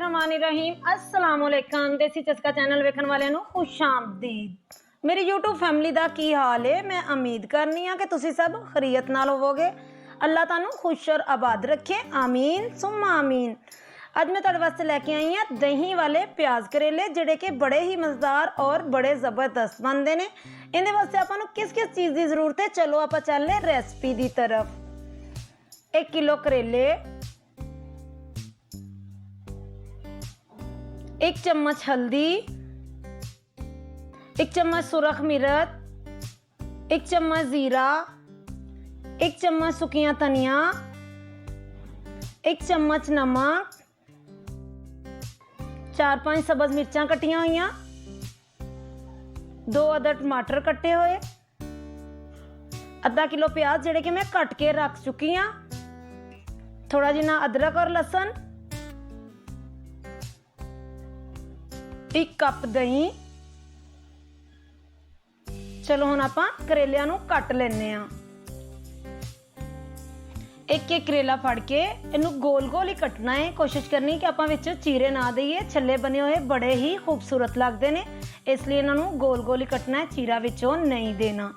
बिस्मिल्लाहिर्रहमानिर्रहीम अस्सलाम वालेकुम। देसी चस्का चैनल वेखण वालिਆਂ ਨੂੰ खुश आमदीद। मेरी यूट्यूब फैमिली ਦਾ ਕੀ ਹਾਲ ਹੈ। मैं उम्मीद करनी हाँ कि तुसी सब खैरियत नाल होवोगे। अल्लाह तुहानू खुश और आबाद रखे, आमीन सुम्मा आमीन। अज मैं तुहाडे वास्ते लैके आई हाँ दही वाले प्याज करेले जिहड़े कि बड़े ही मज़ेदार और बड़े ज़बरदस्त बनते हैं। इहदे वास्ते आपां नू किस किस चीज़ की जरूरत है, चलो आपां चलने रेसिपी की तरफ। 1 किलो करेले, 1 चम्मच हल्दी, 1 चम्मच सुरख मिर्च, 1 चम्मच जीरा, 1 चम्मच सुखियां धनिया, 1 चम्मच नमक, 4-5 सब्ज़ मिर्चां कट्टियां हुई, 2 अदद टमाटर कट्टे हुए, आधा किलो प्याज जिहड़े कि मैं कट के रख चुकी हाँ, थोड़ा जिन्ना अदरक और लसन, 1 कप दही। चलो हुण आपां करेलियां नूं कट लैने आ। एक करेला फड़ के इनू गोल गोल ही कटना है। कोशिश करनी कि आपां विच चीरे ना दईए, छल्ले बने हुए बड़े ही खूबसूरत लगते हैं, इसलिए इन्हों गोल गोल ही कटना है, चीरा विचों नहीं देना।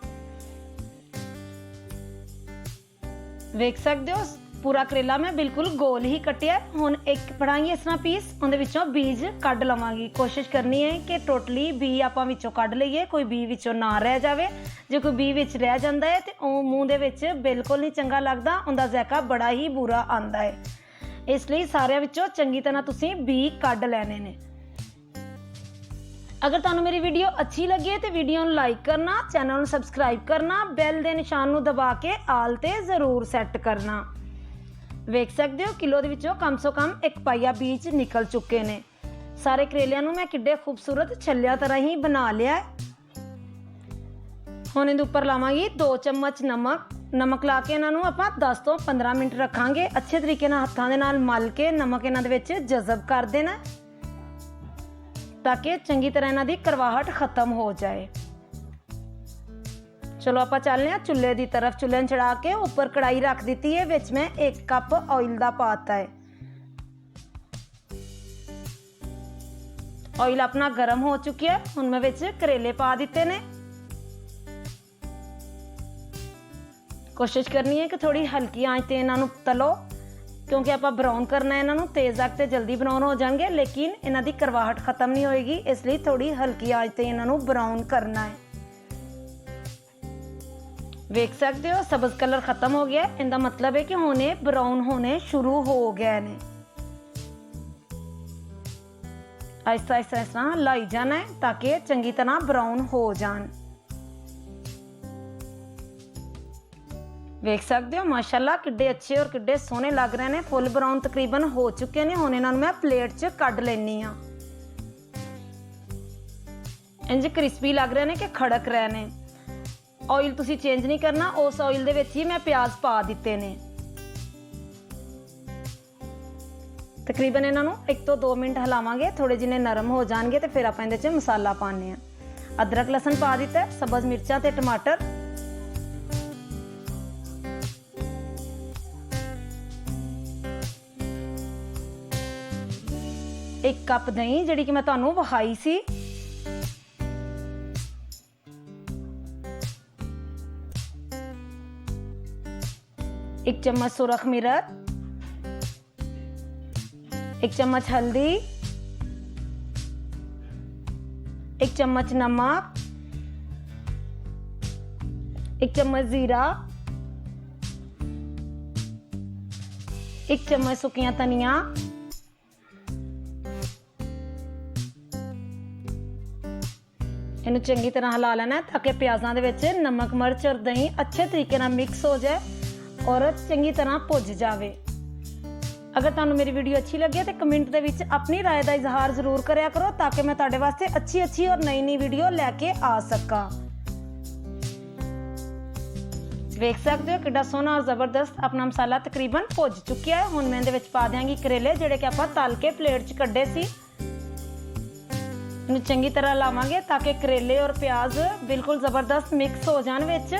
वेख सकते हो पूरा करेला मैं बिल्कुल गोल ही कटिया। हुण एक पढ़ांगी इस तरह पीस, उहदे विचों बीज कढ लवांगी। कोशिश करनी है कि टोटली बी आपां विचों कढ लईए, कोई बी विचों ना रह जावे। जे कोई बी विच रह जांदा है तो मूँह दे विच बिल्कुल नहीं चंगा लगदा, उहदा ज़ायका बड़ा ही बुरा आंदा है। इसलिए सारिਆਂ विचों चंगी तरह तुसीं बी कढ लैणे ने। अगर तुहानू मेरी वीडियो अच्छी लगी है तो वीडियो नूं लाइक करना, चैनल नूं सबसक्राइब करना, बैल दे निशान नूं दबा के आल ते जरूर सैट करना। वेख सकते हो किलो दे विचों कम सो कम 1 पाइया बीज निकल चुके ने। सारे करेलियां नूं मैं किड्डे खूबसूरत छल्लिया तरह ही बना लिया है। हुण इहदे उपर लावांगी 2 चम्मच नमक ला के इन्हां नूं आपां 10 तो 15 मिनट रखांगे। अच्छे तरीके नाल हत्थां दे नाल मल के नमक इन्हां दे विच जज़ब कर देना ताकि चंगी तरह इन्हां दी करवाहट खत्म हो जाए। चलो आपां चलने आ चुल्हे की तरफ। चुल्हे चढ़ा के ऊपर कढ़ाई रख दी है, विच मैं 1 कप ऑयल दा पाता है। ऑयल अपना गर्म हो चुकी है, हुण मैं विच करेले पा दिते ने। कोशिश करनी है कि थोड़ी हल्की आंच ते इन्हां नूं तलो, क्योंकि आपां ब्राउन करना है इन्हां नूं। तेज़ अग ते जल्दी ब्राउन हो जाएंगे, लेकिन इन्हां दी करवाहट खत्म नहीं होएगी, इसलिए थोड़ी हल्की आंच ते इन्हां नूं ब्राउन करना है। वेख सकते हो सब्ज़ कलर खत्म हो गया, इनका मतलब है कि होने ब्राउन होने शुरू हो गए ने। आहिस्ता आहिस्ता इस तरह लाई जाना है ताकि चंगी तरह ब्राउन हो जान। वेख सकते हो माशाल्लाह किड्डे अच्छे और किड्डे सोहने लग रहे हैं। फुल ब्राउन तकरीबन हो चुके हैं। हुण इन्हां नूं मैं प्लेट च कढ लैनी आ। इंज क्रिस्पी लग रहे हैं कि खड़क रहे हैं। ऑयल तुसी चेंज नहीं करना, उस ऑयल दे विच ही मैं प्याज पा दिते ने। तकरीबन इन्हां नूं 1 तो 2 मिनट हिलावांगे, थोड़े जिन्ने नरम हो जाएंगे तो फिर आपां इहदे च मसाला पाने आ। अदरक लसन पा दिता है, सब्ज़ मिर्चां ते टमाटर, एक कप दही जिहड़ी कि मैं तुहानूं विखाई सी, एक चम्मच सुरख मिर्च, 1 चम्मच हल्दी, 1 चम्मच नमक, 1 चम्मच जीरा, 1 चम्मच सुखियां धनिया, इन्हू चंगी तरह हिला लेना है ताकि प्याज़ां दे विच नमक मिर्च और दही अच्छे तरीके नाल मिक्स हो जाए और चंगी तरह भुज जाए। अगर तुहानू मेरी वीडियो अच्छी लगे तो कमेंट दे विच अपनी राय का इजहार जरूर करया करो ताकि मैं तुहाडे वास्ते अच्छी अच्छी और नई नई वीडियो लैके आ सका। वेख सकते हो किड्डा सोहना और जबरदस्त अपना मसाला तकरीबन भुज चुकिया है। हुण मैं इहदे विच पा देंगी करेले जिहड़े कि आपां तल के प्लेट च कड्ढे सी। इन्हूं चंगी तरह लावांगे ताकि करेले और प्याज बिल्कुल जबरदस्त मिक्स हो जान विच।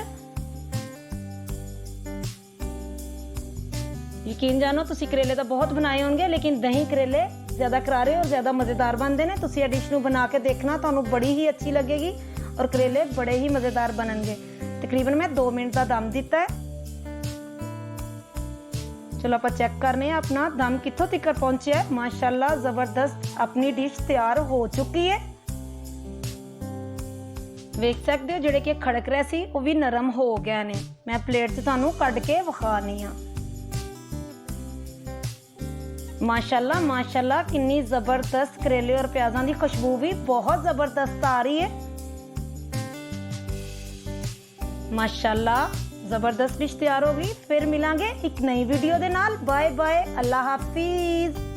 यकीन जानो तुसी करेले तो बहुत बनाए होंगे, लेकिन दही करेले ज़्यादा करारे और ज़्यादा मज़ेदार बनते हैं। तुसी ये डिश नूं बना के देखना, तुहानूं बड़ी ही अच्छी लगेगी और करेले बड़े ही मज़ेदार बनणगे। तकरीबन मैं 2 मिनट का दम दिता है। चलो आप चेक करने अपना दम कित्थों तक पहुंचे है। माशाल्लाह ज़बरदस्त अपनी डिश तैयार हो चुकी है। वेख सकते हो जिहड़े कि खड़क रहे सी वो भी नरम हो गए ने। मैं प्लेट 'च तुहानूं कढ के विखानी आ। माशाल्लाह माशाल्लाह कितनी ज़बरदस्त करेले और प्याज़ां दी खुशबू भी बहुत ज़बरदस्त आ रही है। माशाल्लाह ज़बरदस्त डिश तैयार हो गई। फिर मिलांगे एक नई वीडियो दे नाल। बाय बाय, अल्लाह हाफिज़।